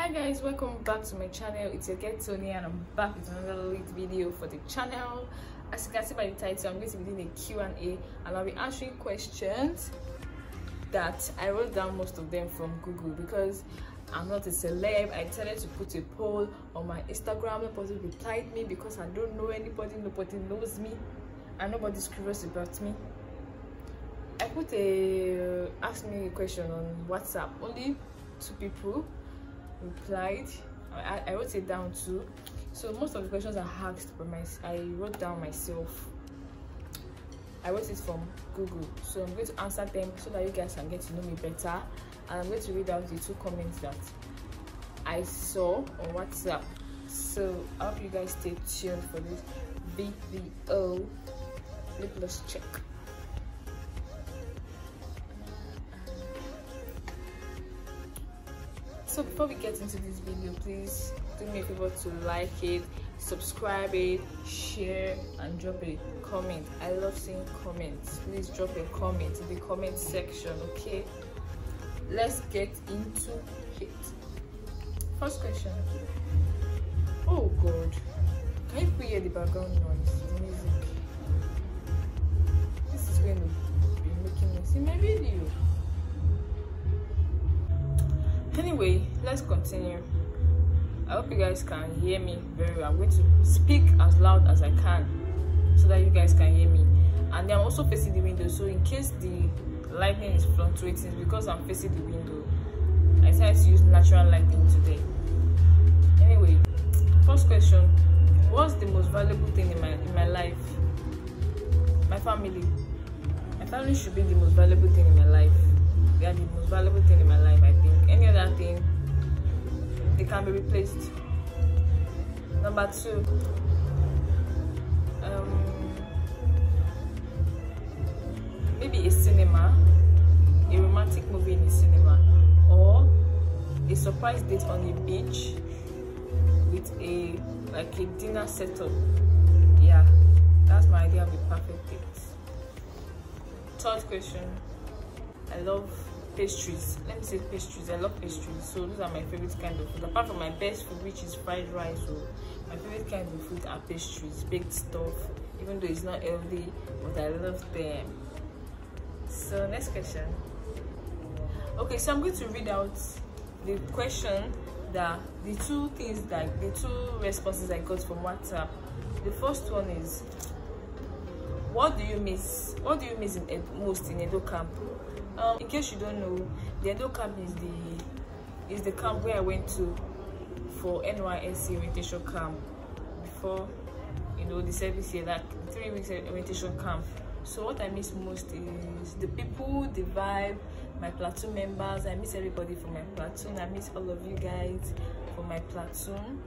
Hi guys, welcome back to my channel. It's your girl Tony and I'm back with another lit video for the channel. As you can see by the title, I'm going to be doing a Q&A and I'll be answering questions that I wrote down, most of them from Google, because I'm not a celeb. I decided to put a poll on my Instagram. Nobody replied me because I don't know anybody, nobody knows me and nobody's curious about me. I put a ask me a question on WhatsApp. Only 2 people replied. I wrote it down too. So most of the questions are asked, but I wrote down myself. I wrote it from Google, so I'm going to answer them so that you guys can get to know me better. And I'm going to read out the 2 comments that I saw on WhatsApp. So I hope you guys stay tuned for this video. Let's check. So before we get into this video, please do me a favor to like it, subscribe it, share, and drop a comment. I love seeing comments. Please drop a comment in the comment section, okay? Let's get into it. First question. Oh God, can you hear the background noise, the music? This is going to be making me see my video. Anyway, let's continue. I hope you guys can hear me very well. I'm going to speak as loud as I can so that you guys can hear me. And then I'm also facing the window, so in case the lighting is fluctuating, because I'm facing the window, I decided to use natural lighting today. Anyway, first question: what's the most valuable thing in my life? My family. My family should be the most valuable thing in my life. They are the most valuable thing in my life, I think. Any other thing, they can be replaced. Number 2, maybe a cinema, a romantic movie in a cinema, or a surprise date on a beach with a dinner setup. Yeah, that's my idea of a perfect date. Third question: I love pastries. Let me say pastries. I love pastries. So those are my favorite kind of food. Apart from my best food, which is fried rice, so my favorite kind of food are pastries, baked stuff, even though it's not healthy, but I love them. So next question. Okay, so I'm going to read out the question that the 2 responses I got from WhatsApp. The first one is: what do you miss? What do you miss most in Edo camp? In case you don't know, the Edo camp is the camp where I went to for NYSC orientation camp before, the service year, like 3 weeks orientation camp. So what I miss most is the people, the vibe, my platoon members. I miss everybody from my platoon. I miss all of you guys from my platoon.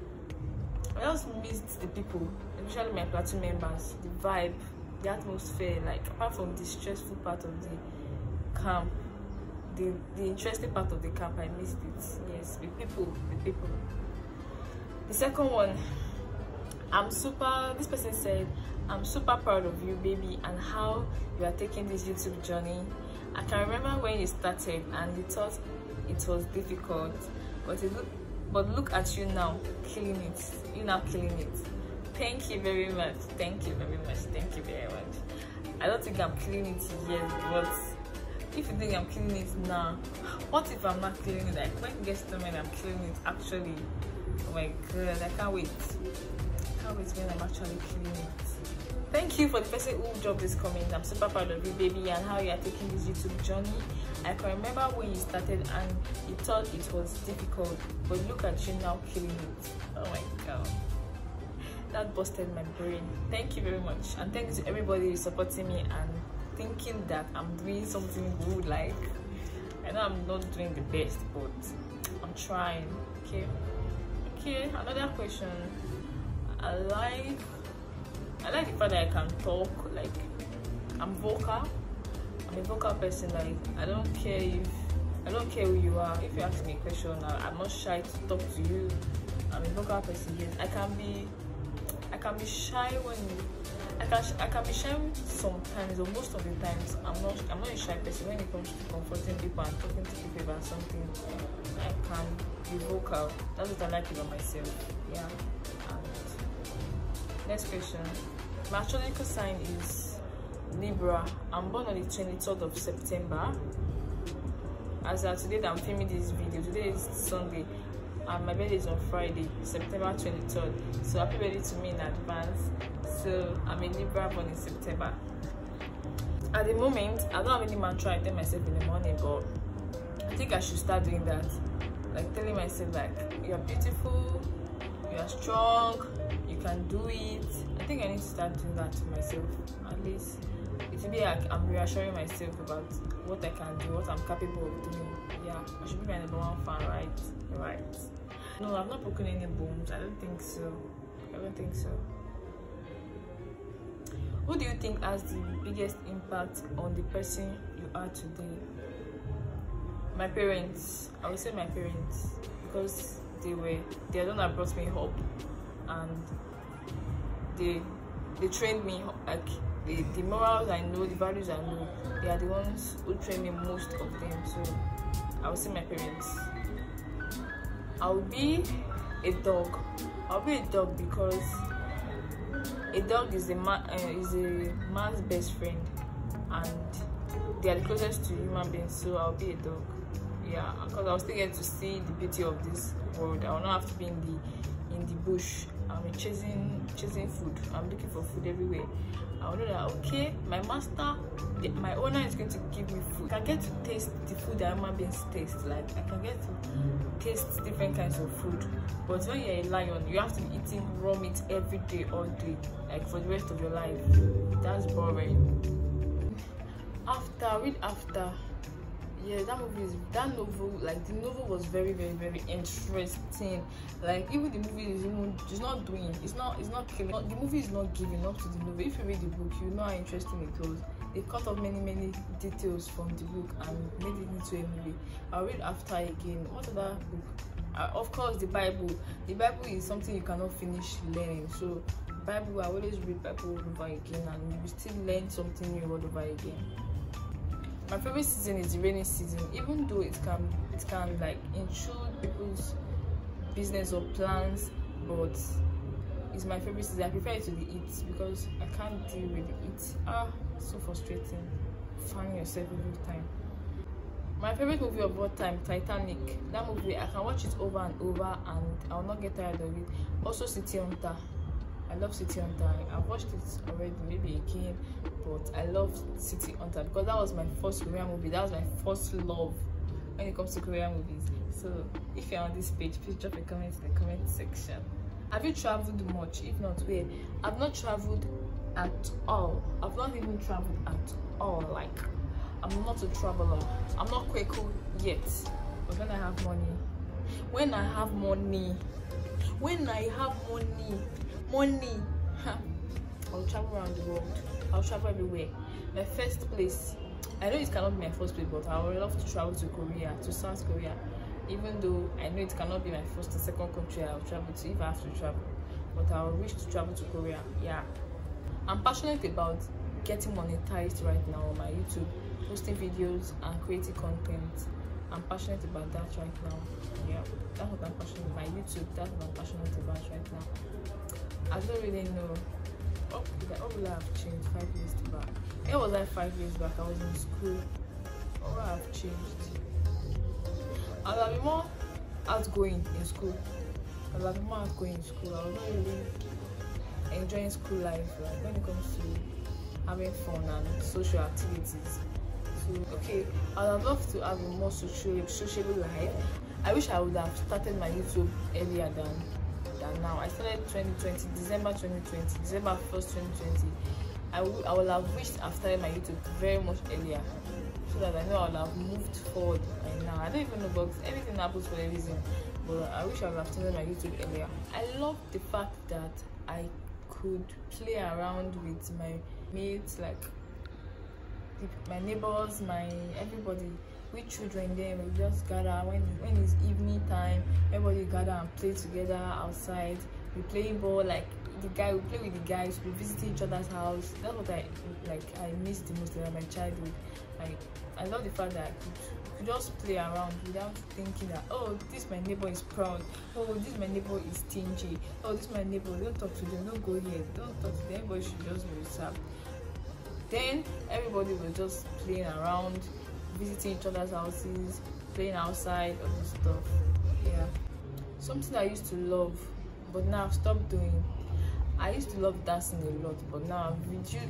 I also missed the people, especially my platoon members, the vibe, the atmosphere. Like, apart from the stressful part of the camp, the interesting part of the camp, I missed it. Yes, the people. The second one, this person said, I'm super proud of you, baby, and how you are taking this YouTube journey. I can remember when you started and you thought it was difficult, but look at you now, killing it. You're now killing it. Thank you very much. Thank you very much. Thank you very much. I don't think I'm killing it yet, but if you think I'm killing it now, what if I'm not killing it? Like, when it gets to when I'm killing it, actually, oh my God, I can't wait. Can't wait when I'm actually killing it. Thank you for the person who dropped this comment. I'm super proud of you, baby, and how you are taking this YouTube journey. I can remember when you started and you thought it was difficult, but look at you now killing it. Oh my God. That busted my brain. Thank you very much, and thank you to everybody supporting me and thinking that I'm doing something good. Like, I know I'm not doing the best, but I'm trying. Okay, another question. I like the fact that I can talk. Like, I'm vocal. I'm a vocal person. Like, I don't care who you are. If you ask me a question, I'm not shy to talk to you. I'm a vocal person. Yes, I can be I can be shy when I can be shy sometimes, or most of the times. I'm not a shy person when it comes to confronting people and talking to people about something. I can be vocal. That's what I like about myself. Yeah. And next question. My astrological sign is Libra. I'm born on the 23rd of September. As of today that I'm filming this video, today is Sunday and my birthday is on Friday, September 23rd. So happy birthday to me in advance. So I'm a Libra born in September. At the moment, I don't have any mantra I tell myself in the morning, but I think I should start doing that. Like telling myself like, you're beautiful, you're strong, you can do it. I think I need to start doing that to myself. At least it will be like I'm reassuring myself about what I can do, what I'm capable of doing. Yeah, I should be my #1 fan, right? Right. No, I've not broken any bones. I don't think so. I don't think so. Who do you think has the biggest impact on the person you are today? My parents. I would say my parents, because they are the one that brought me up, and they trained me like the morals I know, the values I know. They are the ones who train me, most of them. So I would say my parents. I'll be a dog. I'll be a dog because a dog is a man's best friend, and they are the closest to human beings. So I'll be a dog. Yeah, because I'll still get to see the beauty of this world. I will not have to be in the bush. I'm chasing food. I'm looking for food everywhere. I will know that okay, my master, my owner is going to give me food. I can get to taste the food that human beings taste. Like I can get to taste different kinds of food. But when you're a lion, you have to be eating raw meat every day, all day, like for the rest of your life. That's boring. After. Yeah, that novel, like the novel was very, very, very interesting. Like even the movie is not killing. The movie is not giving up to the novel. If you read the book, you know how interesting it was. They cut off many details from the book and made it into a movie. I'll read after again. What other book? Of course, the Bible. The Bible is something you cannot finish learning. So Bible, I always read Bible all over again, and you will still learn something new all over again. My favorite season is the rainy season, even though it can like intrude people's business or plans, but it's my favorite season. I prefer it to the heat because I can't deal with the heat. So frustrating. Fanning yourself every time. My favorite movie of all time, Titanic. That movie, I can watch it over and over and I'll not get tired of it. Also City Hunter. I love City Hunter. I've watched it already, maybe again, but I love City Hunter because that was my first Korean movie. That was my first love when it comes to Korean movies. So if you're on this page, please drop a comment in the comment section. Have you traveled much? If not, where? I've not traveled at all. I've not even traveled at all. Like, I'm not a traveler. I'm not Kweku yet. But when I have money, I'll travel around the world. I'll travel everywhere. My first place, I know it cannot be my first place, but I would love to travel to Korea, to South Korea. Even though I know it cannot be my first or second country I'll travel to if I have to travel, but I wish to travel to Korea. Yeah, I'm passionate about getting monetized right now on my YouTube, posting videos and creating content. I'm passionate about that right now. Yeah, that's what I'm passionate about. My YouTube, that's what I'm passionate about right now. I don't really know. What will I have changed 5 years back? Where was I 5 years back? I was in school. What will I have changed? I would have been more outgoing in school. I was not really enjoying school life, like when it comes to having fun and social activities. So okay, I would love to have a more sociable life. I wish I would have started my YouTube earlier than now. I started December 1st, 2020. I would have wished I've started my YouTube very much earlier, so that I know I would have moved forward by now. I don't even know, but everything happens for a reason. But I wish I would have started my YouTube earlier. I love the fact that I could play around with my mates, like my neighbors, everybody. We children then we just gather when it's evening time. Everybody gather and play together outside. We playing ball, like the guy, we play with the guys, we visit each other's house. That's what I miss the most about my childhood. Like, I love the fact that I could just play around without thinking that, oh, this my neighbor is proud, oh, this my neighbor is stingy, oh, this my neighbor, don't talk to them, don't go here, don't talk to them. Everybody should just be reserved. Then everybody was just playing around, visiting each other's houses, playing outside, all this stuff. Yeah, something I used to love, but now I've stopped doing. I used to love dancing a lot, but now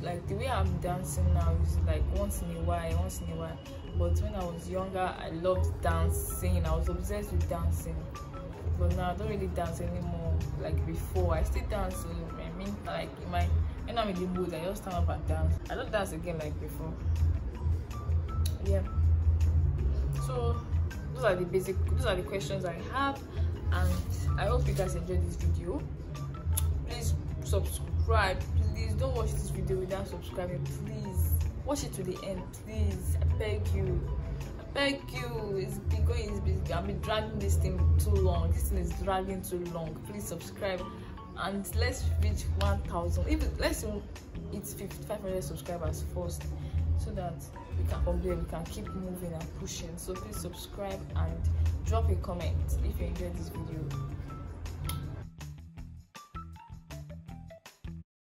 like the way I'm dancing now is like once in a while. But when I was younger, I loved dancing. I was obsessed with dancing. But now I don't really dance anymore like before. I still dance. I mean, like when I'm in the mood, I just stand up and dance. I don't dance again like before. Yeah. So those are the questions I have, and I hope you guys enjoyed this video. Please subscribe. Please don't watch this video without subscribing. Please watch it to the end, please. I beg you. It's been going. I've been dragging this thing too long. This thing is dragging too long. Please subscribe, and let's reach 1,000. Let's hit 500 subscribers first, so that we can keep moving and pushing. So please subscribe and drop a comment if you enjoyed this video.